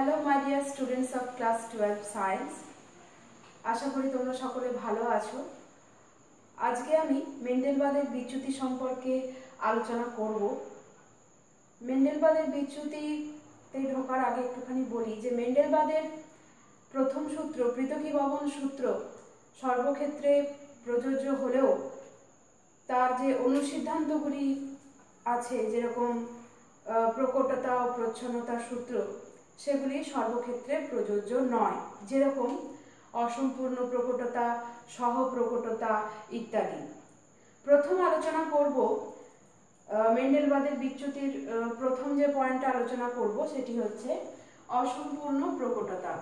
Hello my dear students of class 12 science, আশা করি তোমরা সকলে ভালো আছো। আজকে আমি মেন্ডেলবাদের বিচ্যুতি সম্পর্কে আলোচনা করব। মেন্ডেলবাদের বিচ্যুতিতে ঢোকার আগে একটুখানি বলি যে মেন্ডেলবাদের প্রথম সূত্র পৃথকীভবন সূত্র সর্বক্ষেত্রে প্রযোজ্য হলেও তার যে অনুসিদ্ধান্তগুলি আছে, যেরকম প্রকটতা ও প্রচ্ছন্নতার সূত্র, সেগুলি সর্বক্ষেত্রে প্রযোজ্য নয়। যেরকম অসম্পূর্ণ প্রকটতা, সহ প্রকটতা ইত্যাদি। প্রথম আলোচনা করব মেন্ডেলবাদের বিচ্যুতির প্রথম যে পয়েন্টটা আলোচনা করব সেটি হচ্ছে অসম্পূর্ণ প্রকটতা।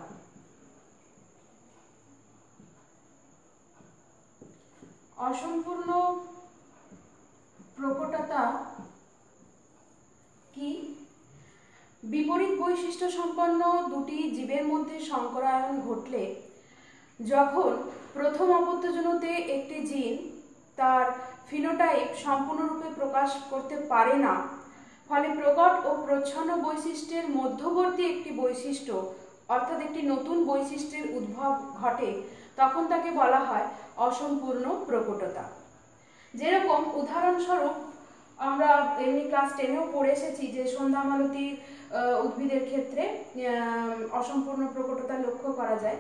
অসম্পূর্ণ প্রকটতা কি? বিপরীত বৈশিষ্ট্য সম্পন্ন দুটি জীবের মধ্যে সংকরায়ন ঘটলে যখন প্রথম অপত্যজনুতে একটি জিন তার ফিনোটাইপ সম্পূর্ণরূপে প্রকাশ করতে পারে না, ফলে প্রকট ও প্রচ্ছন্ন বৈশিষ্ট্যের মধ্যবর্তী একটি বৈশিষ্ট্য অর্থাৎ একটি নতুন বৈশিষ্ট্যের উদ্ভব ঘটে, তখন তাকে বলা হয় অসম্পূর্ণ প্রকটতা। যেরকম উদাহরণস্বরূপ আমরা এমনি ক্লাস 10-এও পড়ে এসেছি যে সন্ধ্যামালতী উদ্ভিদের ক্ষেত্রে অসম্পূর্ণ প্রকটতা লক্ষ্য করা যায়।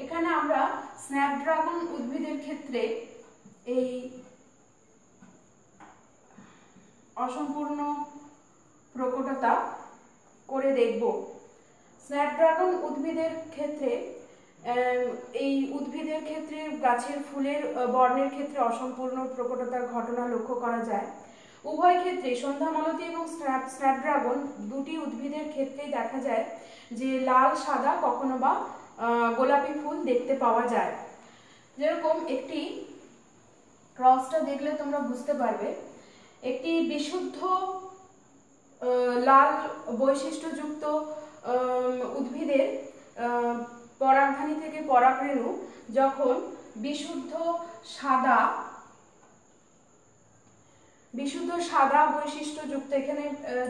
এখানে আমরা স্ন্যাপড্রাগন উদ্ভিদের ক্ষেত্রে এই অসম্পূর্ণ প্রকটতা করে দেখব। স্ন্যাপড্রাগন উদ্ভিদের ক্ষেত্রে এই উদ্ভিদের ক্ষেত্রে গাছের ফুলের বর্ণের ক্ষেত্রে অসম্পূর্ণ প্রকটতার ঘটনা লক্ষ্য করা যায়। উভয় ক্ষেত্রে সন্ধ্যামালতী এবং স্ন্যাপড্রাগন দুটি উদ্ভিদের ক্ষেত্রেই দেখা যায় যে লাল সাদা কখনো বা গোলাপি ফুল দেখতে পাওয়া যায়। যেরকম একটি ক্রসটা দেখলে তোমরা বুঝতে পারবে, একটি বিশুদ্ধ লাল বৈশিষ্ট্যযুক্ত উদ্ভিদের পরাগধানী থেকে পরাগরেণু যখন বিশুদ্ধ সাদা বৈশিষ্ট্যযুক্ত, এখানে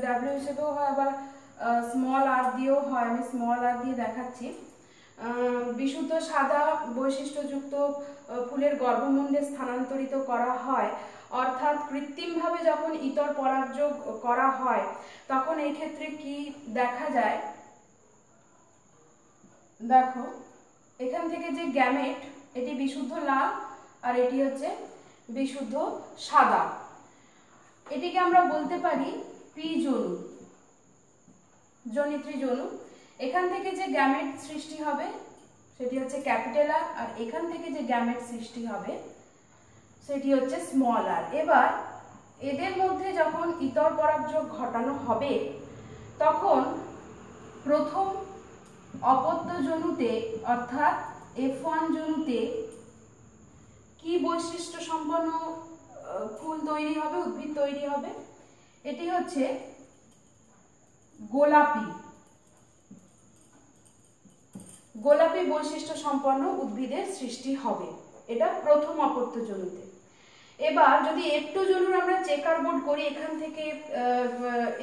ডাব্লিউ হিসেবেও হয়, আবার স্মল আর দিয়েও হয়, আমি স্মল আর দিয়ে দেখাচ্ছি। বিশুদ্ধ সাদা বৈশিষ্ট্যযুক্ত ফুলের গর্ভমুণ্ডে স্থানান্তরিত করা হয়, অর্থাৎ কৃত্রিমভাবে যখন ইতর পরাগযোগ করা হয়, তখন এই ক্ষেত্রে কি দেখা যায়? দেখো, এখান থেকে যে গ্যামেট, এটি বিশুদ্ধ লাল আর এটি হচ্ছে বিশুদ্ধ সাদা। এটিকে আমরা বলতে পারি পি জনু, জনিত্রী জনু। এখান থেকে যে গ্যামেট সৃষ্টি হবে সেটি হচ্ছে ক্যাপিটাল আর, আর এখান থেকে যে গ্যামেট সৃষ্টি হবে সেটি হচ্ছে স্মল আর। এবার এদের মধ্যে যখন ইতর পরাগযোগ ঘটানো হবে, তখন প্রথম অপত্য জনুতে অর্থাৎ F1 জনুতে কি বৈশিষ্ট্য সম্পন্ন ফুল তৈরি হবে, উদ্ভিদ তৈরি হবে? এটি হচ্ছে গোলাপি বৈশিষ্ট্য সম্পন্ন উদ্ভিদের সৃষ্টি হবে। এটা প্রথম অপত্য জনুতে। এবার যদি F2 জনুর আমরা চেকার বোর্ড করি, এখান থেকে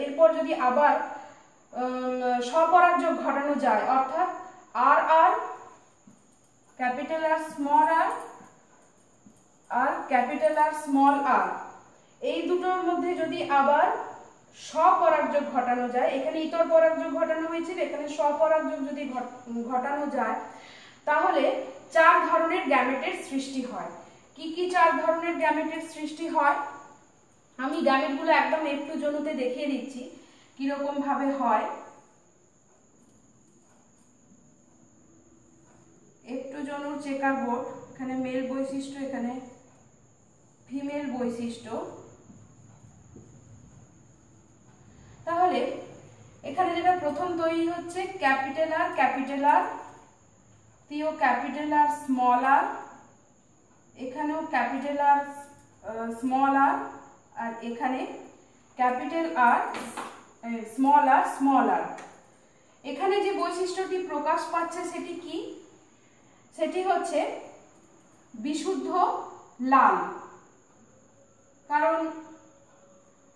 এরপর যদি আবার স্বপরাগযোগ ঘটানো যায়, অর্থাৎ আর আর ক্যাপিটাল আর স্মল আর ক্যাপিটাল আর স্মল আর, এই দুটোর মধ্যে যদি আবার স্বপরাগযোগ ঘটানো যায়, এখানে ইতর পরাগযোগ ঘটানো হয়েছিল, এখানে স্বপরাগযোগ যদি ঘটানো যায়, তাহলে 4 ধরনের গ্যামেটের সৃষ্টি হয়। কি কি 4 ধরনের গ্যামেটের সৃষ্টি হয়? আমি গ্যামেটগুলো একদম F2 জনুতে দেখিয়ে দিচ্ছি কিরকম ভাবে হয়। F2 জনুর চেকার বোর্ড, এখানে মেল বৈশিষ্ট্য, এখানে ফিমেল বৈশিষ্ট্য। তাহলে এখানে যেটা প্রথম তৈরি হচ্ছে ক্যাপিটাল আর তিও ক্যাপিটাল আর স্মল আর, এখানেও ক্যাপিটাল আর স্মল আর এখানে ক্যাপিটাল আর স্মল আর। এখানে যে বৈশিষ্ট্যটি প্রকাশ পাচ্ছে সেটি কি? সেটি হচ্ছে বিশুদ্ধ লাল, কারণ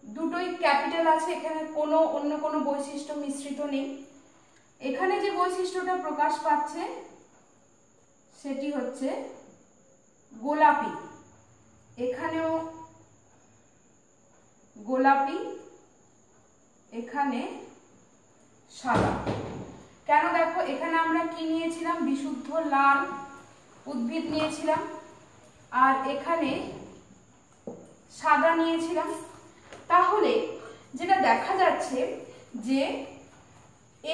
দুটোই ক্যাপিটাল আছে, এখানে অন্য কোনো বৈশিষ্ট্য মিশ্রিত নেই। এখানে যে বৈশিষ্ট্যটা প্রকাশ পাচ্ছে সেটি হচ্ছে গোলাপি, এখানেও গোলাপি, এখানে সাদা। কেন দেখো, এখানে আমরা কি নিয়েছিলাম, বিশুদ্ধ লাল উদ্ভিদ নিয়েছিলাম, আর এখানে সাদা নিয়েছিলাম। তাহলে যেটা দেখা যাচ্ছে যে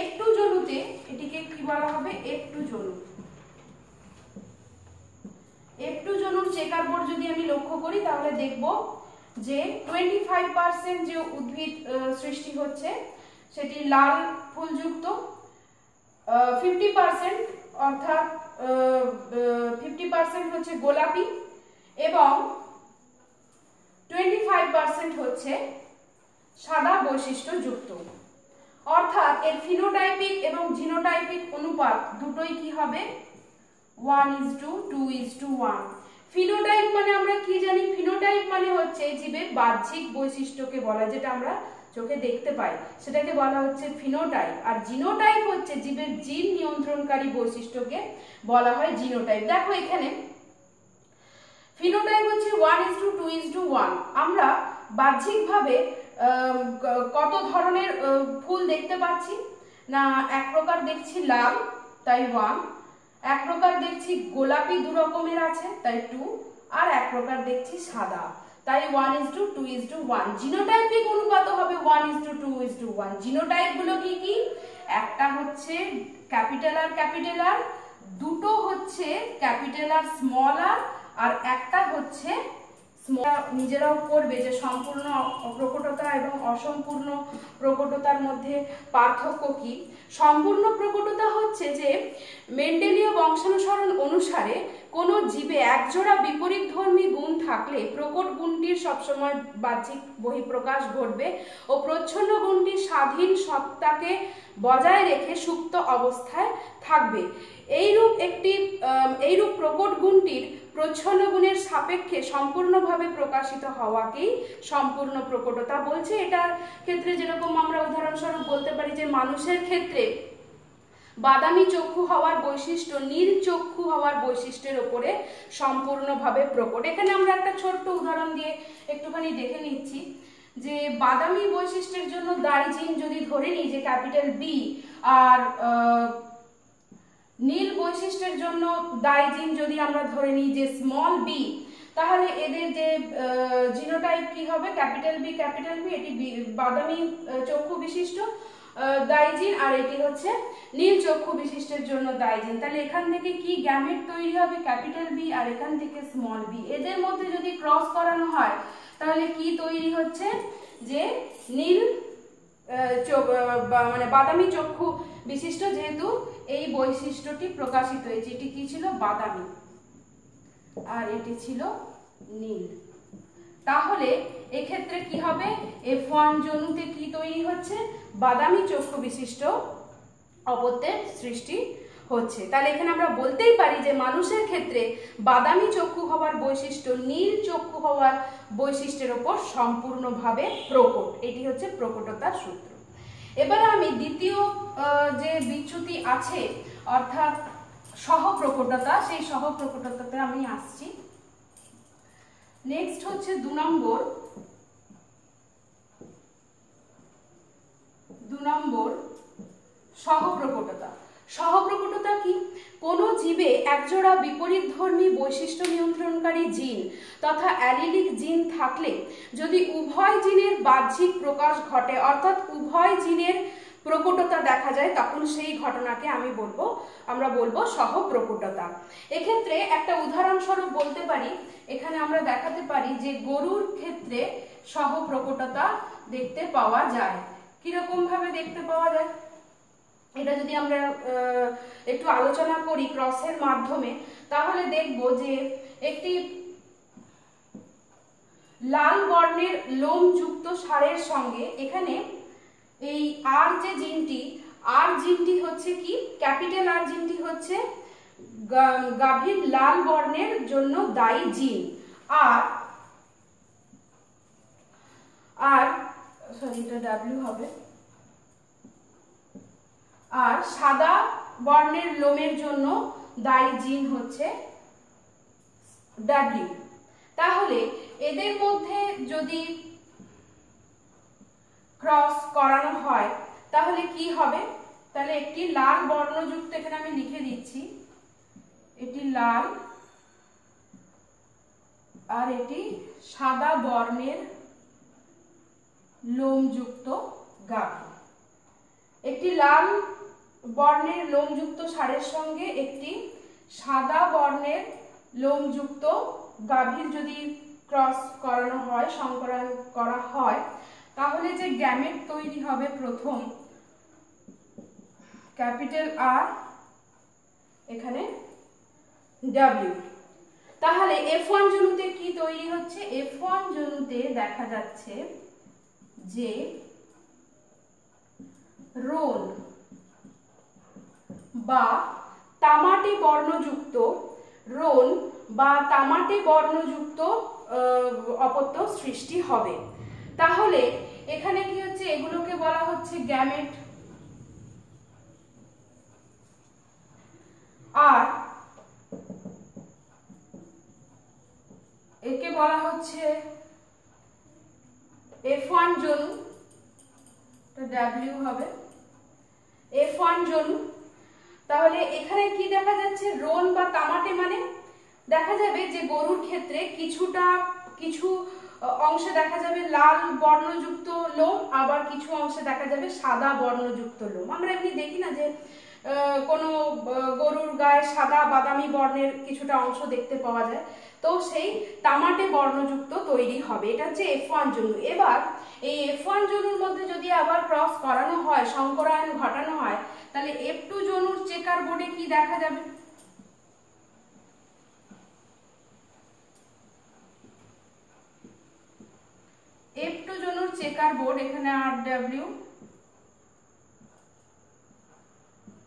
F2 জনুতে, এটিকে কি বলা হবে, F2 জনু। F2 জনুর চেকার বোর্ড যদি আমি লক্ষ্য করি তাহলে দেখব যে 25% যে উদ্ভিদ সৃষ্টি হচ্ছে সেটি লাল ফুলযুক্ত, 50% অর্থাৎ 50% হচ্ছে গোলাপি এবং 25% হচ্ছে সাদা বৈশিষ্ট্যযুক্ত। অর্থাৎ এর ফিনোটাইপিক এবং জিনোটাইপিক অনুপাত দুটোই কি হবে, 1:2:1। ফিনোটাইপ মানে আমরা কি জানি, ফিনোটাইপ মানে হচ্ছে জীবের বাহ্যিক বৈশিষ্ট্যকে বলা, যেটা আমরা চোখে দেখতে পাই সেটাকে বলা হচ্ছে ফিনোটাইপ। আর জিনোটাইপ হচ্ছে জীবের জিন নিয়ন্ত্রণকারী বৈশিষ্ট্যকে বলা হয় জিনোটাইপ। দেখো এখানে ফিনোটাইপ হচ্ছে 1:2:1। আমরা বাহ্যিকভাবে কত ধরনের ফুল দেখতে পাচ্ছি না, এক প্রকার দেখছি লাল তাই 1, এক প্রকার দেখছি গোলাপি দু রকমের আছে তাই 2, আর এক প্রকার দেখছি সাদা তাই 1:2:1। জিনোটাইপিক অনুপাত হবে 1:2:1। জিনোটাইপ গুলো কি কি, একটা হচ্ছে ক্যাপিটাল আর, দুটো হচ্ছে ক্যাপিটাল আর স্মল আর একটা হচ্ছে নিজেরাও করবে যে সম্পূর্ণ প্রকটতা এবং অসম্পূর্ণ প্রকটতার মধ্যে পার্থক্য কি। সম্পূর্ণ প্রকটতা হচ্ছে যে মেন্ডেলীয় বংশানুসরণ অনুসারে কোনো জীবে একজোড়া বিপরীতধর্মী গুণ থাকলে প্রকট গুণটির সবসময় বাহ্যিক বহিঃপ্রকাশ ঘটবে ও প্রচ্ছন্ন গুণটি স্বাধীন সত্তাকে বজায় রেখে সুপ্ত অবস্থায় থাকবে। এইরূপ প্রকট গুণটির প্রচ্ছন্ন গুণের সাপেক্ষে সম্পূর্ণভাবে প্রকাশিত হওয়াকেই সম্পূর্ণ প্রকটতা বলছে। এটার ক্ষেত্রে যেরকম আমরা উদাহরণস্বরূপ বলতে পারি যে মানুষের ক্ষেত্রে বাদামি চক্ষু হওয়ার বৈশিষ্ট্য নীল চক্ষু হওয়ার বৈশিষ্ট্যের উপরে সম্পূর্ণভাবে প্রকট। এখানে আমরা একটা ছোট্ট উদাহরণ দিয়ে একটুখানি দেখে নিচ্ছি যে বাদামি বৈশিষ্ট্যের জন্য দায়ী জিন যদি ধরে নিই যে ক্যাপিটাল বি, আর নীল বৈশিষ্ট্যের জন্য দায়ী জিন যদি আমরা ধরে নিই যে স্মল বি, তাহলে এদের যে জিনোটাইপ কি হবে, ক্যাপিটাল বি, এটি বাদামি চক্ষু বিশিষ্ট দায়ী জিন, আর এটি হচ্ছে নীল চক্ষু বিশিষ্টের জন্য দায়ী জিন। তাহলে এখান থেকে কি গ্যামেট তৈরি হবে, ক্যাপিটাল বি, আর এখান থেকে স্মল বি। এদের মধ্যে যদি ক্রস করানো হয় তাহলে কি তৈরি হচ্ছে, যে নীল মানে বাদামি চক্ষু বিশিষ্ট, যেহেতু এই বৈশিষ্ট্যটি প্রকাশিত হয়েছে। এটি কি ছিল, বাদামি, আর এটি ছিল নীল। তাহলে এক্ষেত্রে কি হবে, F1 জনুতে কি তৈরি হচ্ছে, বাদামি চক্ষু বিশিষ্ট অপত্যের সৃষ্টি হচ্ছে। তাহলে এখানে আমরা বলতেই পারি যে মানুষের ক্ষেত্রে বাদামি চক্ষু হওয়ার বৈশিষ্ট্য নীল চক্ষু হওয়ার বৈশিষ্ট্যের উপর সম্পূর্ণভাবে প্রকট। এটি হচ্ছে প্রকটতার সূত্র। এবারে আমি দ্বিতীয় যে বিচ্যুতি আছে অর্থাৎ সহপ্রকটতা, সেই সহপ্রকটতাতে আমি আসছি। নেক্সট হচ্ছে 2 নম্বর সহপ্রকটতা। সহপ্রকটতা কি, কোনো জীবে একজোড়া বিপরীতধর্মী বৈশিষ্ট্য নিয়ন্ত্রণকারী জিন তথা অ্যালিলিক জিন থাকলে যদি উভয় জিনের বাহ্যিক প্রকাশ ঘটে, অর্থাৎ উভয় জিনের প্রকটতা দেখা যায়, তখন সেই ঘটনাকে আমরা বলবো সহপ্রকটতা। এক্ষেত্রে একটা উদাহরণস্বরূপ বলতে পারি, এখানে আমরা দেখাতে পারি যে গরুর ক্ষেত্রে সহপ্রকটতা দেখতে পাওয়া যায়। কিরকম ভাবে দেখতে পাওয়া যায়, এটা যদি আমরা একটু আলোচনা করি ক্রসের মাধ্যমে, তাহলে দেখব যে একটি লাল বর্ণের লোমযুক্ত ষাঁড়ের সঙ্গে এখানে এই আর যে জিনটি হচ্ছে কি, ক্যাপিটাল আর জিনটি হচ্ছে গাভীর লাল বর্ণের জন্য দায়ী জিন, আর সরি এটা ডাব্লিউ হবে, আর সাদা বর্ণের লোমের জন্য দায়ী জিন হচ্ছে ডাব্লিউ। তাহলে এদের মধ্যে যদি ক্রস করানো হয় তাহলে কি হবে? তাহলে একটি লাল বর্ণযুক্ত, এখানে আমি লিখে দিচ্ছি, এটি লাল আর এটি সাদা বর্ণের লোমযুক্ত গাভী। একটি লাল বর্ণের লোমযুক্ত ষাঁড়ের সঙ্গে একটি সাদা বর্ণের লোমযুক্ত গাভীর যদি ক্রস করানো হয়, সংকরণ করা হয়, তাহলে যে গ্যামেট তৈরি হবে প্রথম ক্যাপিটাল আর, এখানে ডাব্লিউ। তাহলে F1 জনুতে কি তৈরি হচ্ছে? F1 জনুতে দেখা যাচ্ছে যে রোন বা তামাটে বর্ণযুক্ত অপত্য সৃষ্টি হবে। তাহলে এখানে কি হচ্ছে? এগুলোকে বলা হচ্ছে গ্যামেট, আর একে বলা হচ্ছে F1 জনু, ডাব্লিউ হবে F1 জনু। তাহলে এখানে কি দেখা যাচ্ছে? রোন বা তামাটে মানে দেখা যাবে যে গরুর ক্ষেত্রে কিছু অংশে দেখা যাবে লাল বর্ণযুক্ত লোম, আবার কিছু অংশে দেখা যাবে সাদা বর্ণযুক্ত লোম। আমরা এমনি দেখি না যে কোনো গরুর গায়ে সাদা বাদামি বর্ণের কিছুটা অংশ দেখতে পাওয়া যায়, তো সেই তামাটে বর্ণযুক্ত তৈরি হবে। এটা হচ্ছে F1 জনু। এবার এই F1 জনুর মধ্যে যদি আবার ক্রস করানো হয়, সংকরায়ন ঘটানো হয়, তাহলে F2 জনুর চেকার বোর্ডে কি দেখা যাবে? F2 জনুর চেকার বোর্ড, এখানে R W,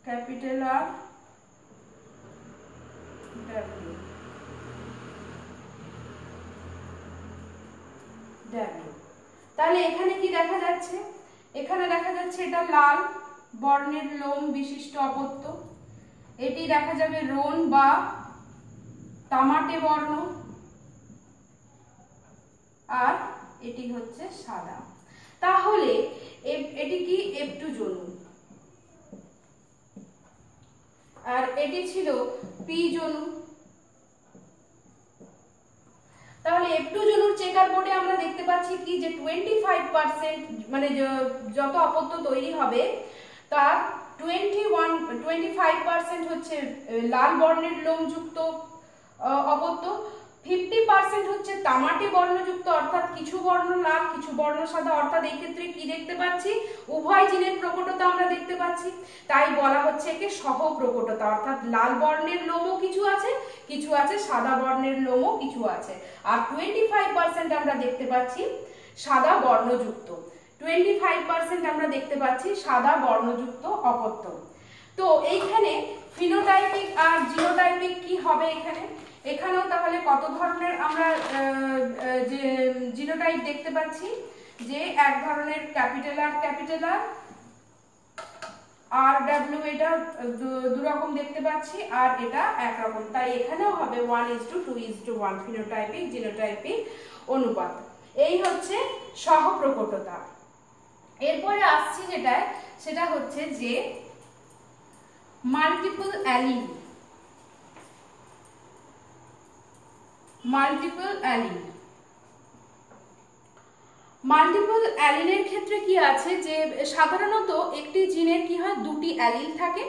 capital R, W, W. তাহলে এখানে কি দেখা যাচ্ছে? এখানে দেখা যাচ্ছে এটা লাল বর্ণের লোম বিশিষ্ট অপত্য, এটি দেখা যাবে রোন বা তামাটে বর্ণ, আর এটি হচ্ছে সাদা। তাহলে এটি কি? F2 জনু, আর এটি ছিল পি জনু। তাহলে F2 জনুর চেকার বোর্ডে আমরা দেখতে পাচ্ছি কি যে 25%, মানে যত অপত্য তৈরি হবে তার 25% হচ্ছে লাল বর্ণের লোমযুক্ত অপত্য, 50% হচ্ছে তামাটে বর্ণযুক্ত, অর্থাৎ কিছু বর্ণ লাল কিছু বর্ণ সাদা। অর্থাৎ এই ক্ষেত্রে কি দেখতে পাচ্ছি? উভয় জিনের প্রকটতা আমরা দেখতে পাচ্ছি, তাই বলা হচ্ছে একে সহপ্রকটতা। অর্থাৎ লাল বর্ণের লোমও কিছু আছে, সাদা বর্ণের লোমও কিছু আছে, আর 25% আমরা দেখতে পাচ্ছি সাদা বর্ণযুক্ত, 25% আমরা দেখতে পাচ্ছি সাদা বর্ণযুক্ত অপত্য। তো এইখানে ফিনোটাইপিক আর জিনোটাইপিক কি হবে? এখানেও তাহলে কত ধরনের আমরা যে জিনোটাইপ দেখতে পাচ্ছি? যে এক ধরনের ক্যাপিটাল আর ডাব্লিউ, এটা দু রকম দেখতে পাচ্ছি, আর এটা একরকম। তাই এখানেও হবে 1:2:1 ফিনোটাইপিক জিনোটাইপিক অনুপাত। এই হচ্ছে সহপ্রকটতা। এরপরে আসছি সেটা হচ্ছে যে মাল্টিপল অ্যালিল। মাল্টিপল অ্যালিলের ক্ষেত্রে কি আছে যে সাধারণত একটি জিনের কি হয়? দুটি অ্যালিল থাকে,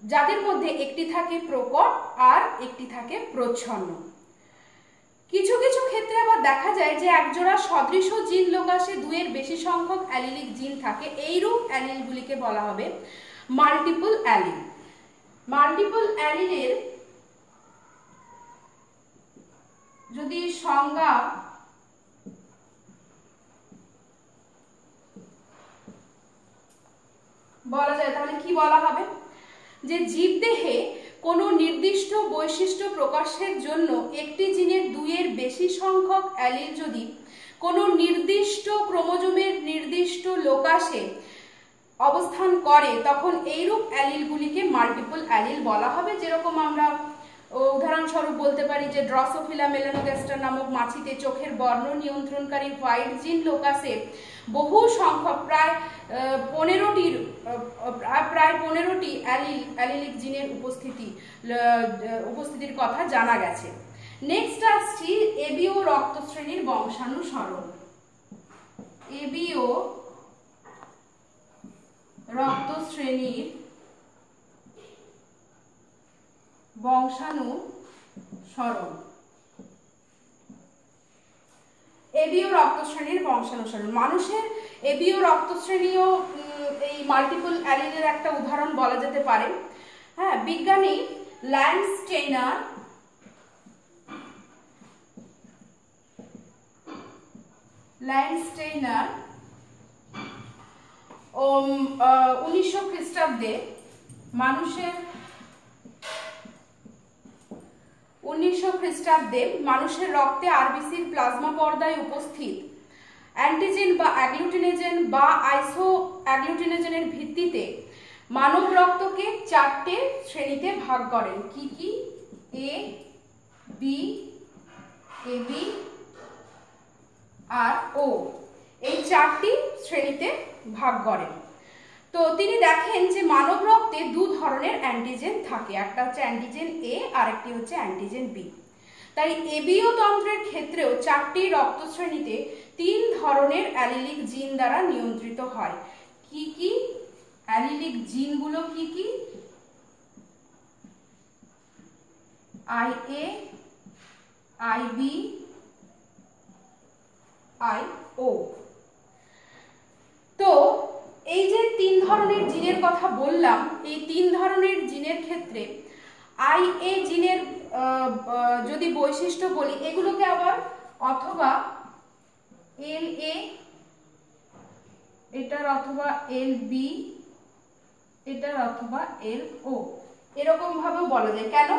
যাদের মধ্যে একটি থাকে প্রকট আর একটি থাকে প্রচ্ছন্ন। কিছু কিছু ক্ষেত্রে আবার দেখা যায় যে একজোড়া সদৃশ জিন লোকাসে দুইয়ের বেশি সংখ্যক অ্যালিলিক জিন থাকে। এইরূপ অ্যালিলগুলিকে বলা হবে মাল্টিপল অ্যালিল। মাল্টিপল অ্যালিলের যদি সংজ্ঞা বলা যায় তাহলে কি বলা হবে? যে জীবদেহে কোনো নির্দিষ্ট বৈশিষ্ট্য প্রকাশের জন্য একটি জিনের দুইয়ের বেশি সংখ্যক অ্যালিল যদি কোনো নির্দিষ্ট ক্রোমোজোমের নির্দিষ্ট লোকাসে অবস্থান করে তখন এইরূপ অ্যালিলগুলিকে মাল্টিপল অ্যালিল বলা হবে। যেরকম আমরা উদাহরণস্বরূপ বলতে পারি যে ড্রসোফিলা মেলানোগাস্টার নামক মাছিতে চোখের বর্ণ নিয়ন্ত্রণকারী হোয়াইট জিন লোকাসে বহু সংখ্যক প্রায় 15টি অ্যালিলিক জিনের উপস্থিতির কথা জানা গেছে। নেক্সট আসছি এবিও রক্তশ্রেণীর বংশানুসরণ। এবিও রক্তশ্রেণীর বংশানুসরণ। এবিও রক্তশ্রেণীর বংশানুসরণ। মানুষের এবিও রক্তশ্রেণীও এই মাল্টিপল অ্যালিলের একটা উদাহরণ বলা যেতে পারে। হ্যাঁ, বিজ্ঞানী ল্যান্ডস্টেইনার 1900 খ্রিস্টাব্দে মানুষের রক্তে আরবিসির প্লাজমা পর্দায় উপস্থিত অ্যান্টিজেন বা অ্যাগ্লুটিনেজেন বা আইসো অ্যাগ্লুটিনেজেনের ভিত্তিতে মানব রক্তকে 4টে শ্রেণীতে ভাগ করেন। কি কি? এ, বি, এবি আর ও, এই 4টি শ্রেণীতে ভাগ করেন। তো তিনি দেখেন যে মানব রক্তে 2 ধরনের অ্যান্টিজেন থাকে, একটা হচ্ছে অ্যান্টিজেন এ আর একটি হচ্ছে অ্যান্টিজেন বি। তাই এবিও তন্ত্রের ক্ষেত্রেও 4টি রক্ত শ্রেণীতে 3 ধরনের অ্যালিলিক জিন দ্বারা নিয়ন্ত্রিত হয়। কি কি অ্যালিলিক জিনগুলো? কি কি? IA, IB, IO। তো এই যে 3 ধরনের জিনের কথা বললাম, এই 3 ধরনের জিনের ক্ষেত্রে IA জিনের যদি বৈশিষ্ট্য বলি, এগুলোকে আবার অথবা LA, এটার অথবা LB, এটার অথবা LO, এরকম ভাবেও বলা যায়। কেন?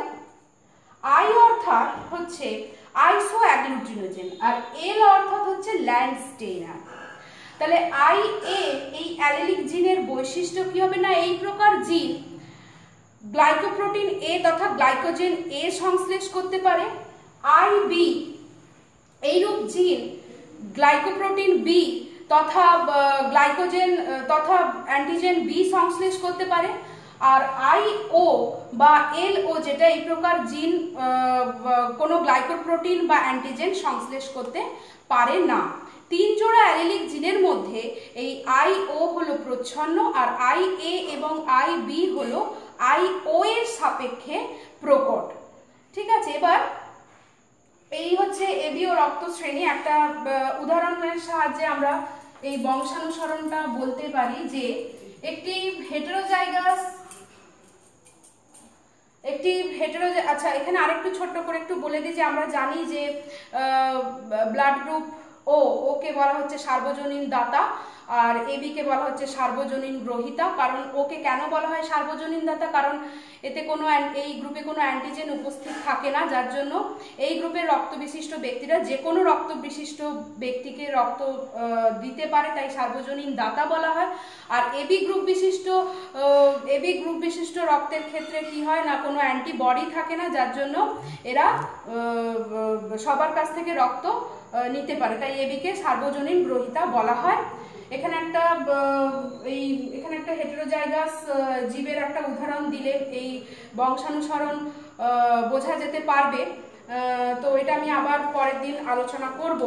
I অর্থাৎ হচ্ছে আইসো অ্যাগ্লুটিনোজেন আর L অর্থাৎ হচ্ছে ল্যান্ডস্টেইনার। তাহলে IA এই অ্যালিলিক জিনের বৈশিষ্ট্য কি হবে না, এই প্রকার জিন গ্লাইকোপ্রোটিন A তথা গ্লাইকোজেন A সংশ্লেষ করতে পারে। IB এইরূপ জিন গ্লাইকোপ্রোটিন B তথা গ্লাইকোজেন তথা অ্যান্টিজেন B সংশ্লেষ করতে পারে। আর IO বা LO যেটা এই প্রকার জিন কোনো গ্লাইকোপ্রোটিন বা অ্যান্টিজেন সংশ্লেষ করতে পারে না। 3 জোড়া অ্যালিলিক জিনের মধ্যে এই IO হলো প্রচ্ছন্ন আর IA এবং IB হলো IO এর সাপেক্ষে প্রকট। ঠিক আছে, এবার এই হচ্ছে এবিও রক্ত শ্রেণী। একটা উদাহরণের সাহায্যে আমরা এই বংশানুসরণটা বলতে পারি যে একটি হেটেরোজাইগাস আচ্ছা, এখানে আরেকটু ছোট্ট করে একটু বলে দিই যে আমরা জানি যে ব্লাড গ্রুপ ওকে বলা হচ্ছে সার্বজনীন দাতা আর এবি কে বলা হচ্ছে সার্বজনীন গ্রহীতা। কারণ ওকে কেন বলা হয় সার্বজনীন দাতা? কারণ এতে এই গ্রুপে কোনো অ্যান্টিজেন উপস্থিত থাকে না, যার জন্য এই গ্রুপের রক্ত বিশিষ্ট ব্যক্তিরা যে কোনো রক্ত বিশিষ্ট ব্যক্তিকে রক্ত দিতে পারে, তাই সার্বজনীন দাতা বলা হয়। আর এবি গ্রুপ বিশিষ্ট রক্তের ক্ষেত্রে কি হয় না, কোনো অ্যান্টিবডি থাকে না, যার জন্য এরা সবার কাছ থেকে রক্ত নিতে পারে, তাই এবিকে সার্বজনীন গ্রহীতা বলা হয়। এখানে একটা হেটেরোজাইগাস জীবের একটা উদাহরণ দিলে এই বংশানুসরণ বোঝা যেতে পারবে। তো এটা আমি আবার পরের দিন আলোচনা করব,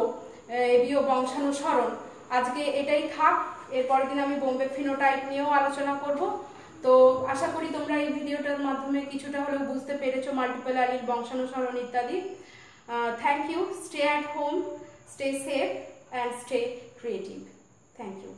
এবিও বংশানুসরণ। আজকে এটাই থাক, এরপরের দিন আমি বোম্বে ফিনোটাইপ নিয়েও আলোচনা করব। তো আশা করি তোমরা এই ভিডিওটার মাধ্যমে কিছুটা হলেও বুঝতে পেরেছো মাল্টিপল অ্যালিল, বংশানুসরণ ইত্যাদি। Thank you. Stay at home, stay safe and stay creative. Thank you.